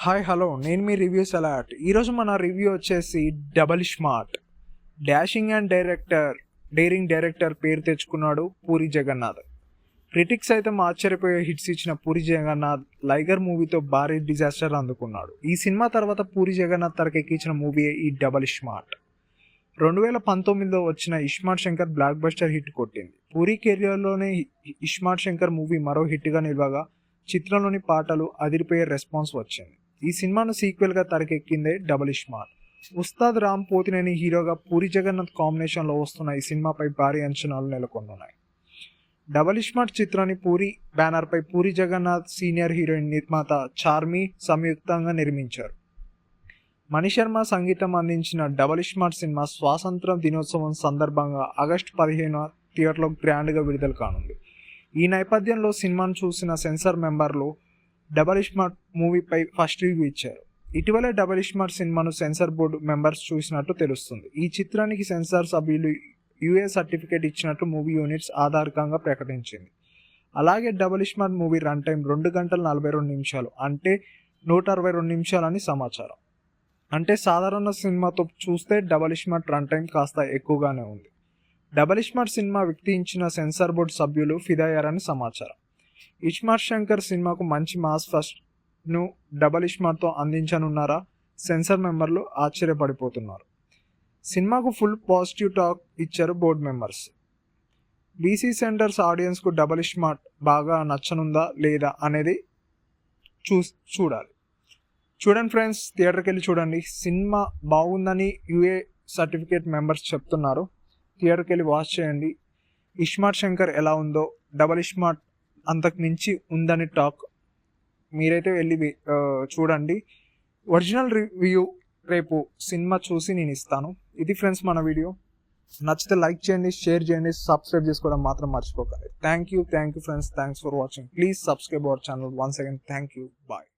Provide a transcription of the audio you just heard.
Hi hello నేను మీ reviews allot. ఈరోజు మన రివ్యూ వచ్చేసి double smart. Dashing and daring director పేరు తెచ్చుకున్నాడు పూరి జగన్నాథ్. క్రిటిక్స్ అయితే ఆశ్చర్యపోయే హిట్స్ ఇచ్చిన పూరి జగన్నాథ్ లైగర్ మూవీతో భారీ డిజాస్టర్ అందుకున్నాడు. ఈ సినిమా తర్వాత పూరి జగన్నాథ్ తెరకెక్కించిన మూవీయే ఈ డబల్ స్మార్ట్. 2019లో వచ్చిన iSmart Shankar blockbuster hit కొట్టింది. పూరి కెరియర్లోనే ఇస్మార్ట్ శంకర్ మూవీ మరో హిట్గా నిలవగా చిత్రంలోని పాటలు అదిరిపోయే రెస్పాన్స్ వచ్చింది. ఈ సినిమాను సీక్వెల్గా తెరకెక్కిందే డబల్ స్మార్ట్. ఉస్తాద్ రామ్ పోతినేని హీరోగా పూరి జగన్నాథ్ కాంబినేషన్లో వస్తున్న ఈ సినిమాపై భారీ అంచనాలు నెలకొన్నాయి. డబల్ స్మార్ట్ చిత్రాన్ని పూరి బ్యానర్పై పూరి జగన్నాథ్, సీనియర్ హీరోయిన్ నిర్మాత చార్మి సంయుక్తంగా నిర్మించారు. మణిశర్మ సంగీతం అందించిన డబల్ స్మార్ట్ సినిమా స్వాతంత్ర దినోత్సవం సందర్భంగా ఆగస్టు 15 థియేటర్లో గ్రాండ్గా విడుదల కానుంది. ఈ నేపథ్యంలో సినిమాను చూసిన సెన్సార్ మెంబర్లు డబల్ స్మార్ట్ మూవీపై ఫస్ట్ రివ్యూ ఇచ్చారు. ఇటీవలే డబల్ స్మార్ట్ సినిమాను సెన్సార్ బోర్డు మెంబర్స్ చూసినట్టు తెలుస్తుంది. ఈ చిత్రానికి సెన్సార్ సభ్యులు యూఏ సర్టిఫికేట్ ఇచ్చినట్టు మూవీ యూనిట్స్ ఆధారికంగా ప్రకటించింది. అలాగే double smart movie run time 2 గంటల 42 నిమిషాలు, అంటే 162 నిమిషాలని సమాచారం. అంటే సాధారణ సినిమాతో చూస్తే డబల్ స్మార్ట్ రన్ టైం కాస్త ఎక్కువగానే ఉంది. డబల్ స్మార్ట్ సినిమా వ్యక్తించిన సెన్సార్ బోర్డు సభ్యులు ఫిదయ్యారని సమాచారం. ఇస్మార్ట్ శంకర్ సినిమాకు మంచి మాస్ ఫస్ట్ను డబల్ స్మార్ట్తో అందించనున్నారా? సెన్సార్ మెంబర్లు ఆశ్చర్యపడిపోతున్నారు. సినిమాకు ఫుల్ పాజిటివ్ టాక్ ఇచ్చారు బోర్డు మెంబర్స్. బీసీ సెంటర్స్ ఆడియన్స్కు డబల్ స్మార్ట్ బాగా నచ్చనుందా లేదా అనేది చూడండి ఫ్రెండ్స్, థియేటర్కి వెళ్ళి చూడండి. సినిమా బాగుందని యూఏ సర్టిఫికేట్ మెంబర్స్ చెప్తున్నారు. థియేటర్కి వెళ్ళి వాచ్ చేయండి. ఇస్మార్ట్ శంకర్ ఎలా ఉందో డబల్ స్మార్ట్ అంతకు మించి ఉందని టాక్. మీరైతే వెళ్ళి చూడండి. ఒరిజినల్ రివ్యూ రేపు సినిమా చూసి నేను ఇస్తాను. ఇది ఫ్రెండ్స్ మన వీడియో. నచ్చితే లైక్ చేయండి, షేర్ చేయండి, సబ్స్క్రైబ్ చేసుకోవడం మాత్రం మర్చిపోకండి. Thank you friends, thanks for watching. Please subscribe our channel. Once again thank you. Bye.